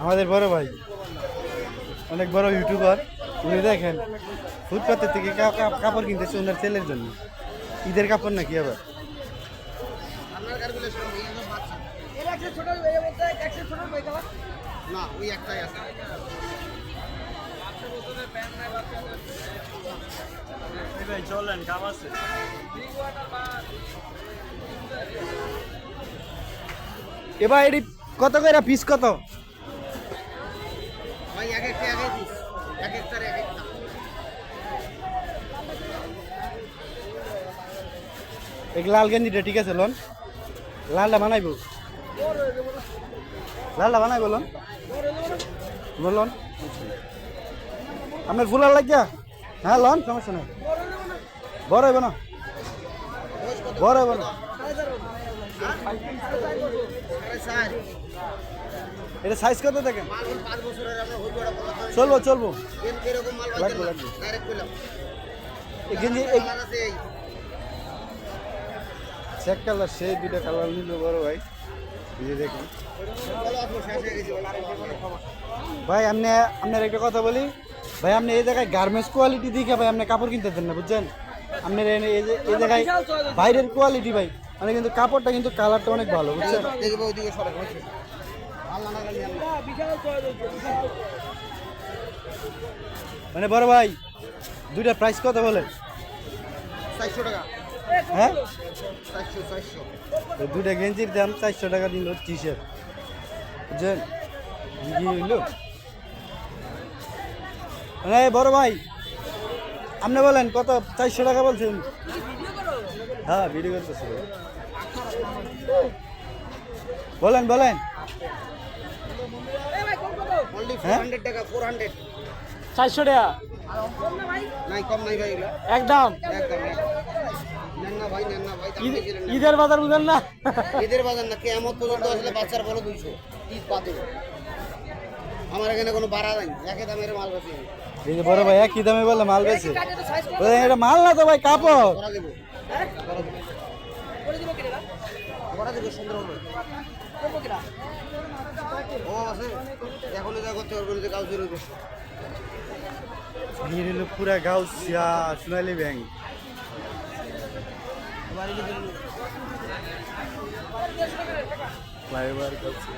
আমাদের বড় ভাই অনেক বড় ইউটিউবার। উনি দেখেন ফুটপাতের থেকে কাপড় কিনতেছে ওনার ছেলের জন্য। ঈদের কাপড় নাকি আবার? চলেন কাম আছে। এবার এটি কত করে পিস কত? এক লাল গেঞ্জিটা ঠিক আছে লোন, লালটা বানাইব, লালটা বানাইব লোন বলুন আপনার ফুলার লাগিয়া। হ্যাঁ লোন সমস্যা নাই, বড় হইব না, বড় হইব না। এটা সাইজ কত দেখেন? চলবো চলবো, লাগবে লাগবে। এই গেঞ্জি চেক কালার, সেই দুইটা কালার নিল বড় ভাই। এই যে দেখুন ভাই, আপনার একটা কথা বলি ভাই, আপনি এই জায়গায় গার্মেন্টস কোয়ালিটি দেখে ভাই আপনি কাপড় কিনতে দেন না, বুঝছেন? আপনার এই জায়গায় বাইরের কোয়ালিটি ভাই, মানে কিন্তু কাপড়টা কিন্তু কালারটা অনেক ভালো, বুঝছেন? মানে বড় ভাই দুইটা প্রাইস কত বলে? 400 টাকা। হ্যাঁ 400 দুইটা গেঞ্জির দাম 400 টাকা দিল টি শার্ট, বুঝছেন? কি হইল মানে বড় ভাই আপনি বলেন কত? 400 টাকা বলছেন। হ্যাঁ ভিডিও করতেছি, বলেন বলেন। হ্যাঁ 400 টাকা, 400 400 টাকা নাই, কম নাই ভাই, এগুলো একদম। একদম নেন না ভাই, নেন না ভাই, দাম বেশি নেন না। ঈদের বাজার বুঝেন না? ঈদের বাজার না, কেমন পর্যন্ত আসলে বাচ্চার বলো 200, ঈদ বাদে। আমার এখানে কোনো বাড়া নাই, একই দামের মাল বেশি এই যে বড় ভাই একই দামে বলে মাল বেছে, এটা মাল না তো ভাই কাপড়। করা দেবো, করা দেবো সুন্দর হবে। ও আছে এখন যা করতে পারবেন যে কাজ শুরু করছে। ভিড় হলো পুরা গাউসিয়া সোনালী ব্যাংক। ফ্লাইওভার গাউসিয়া।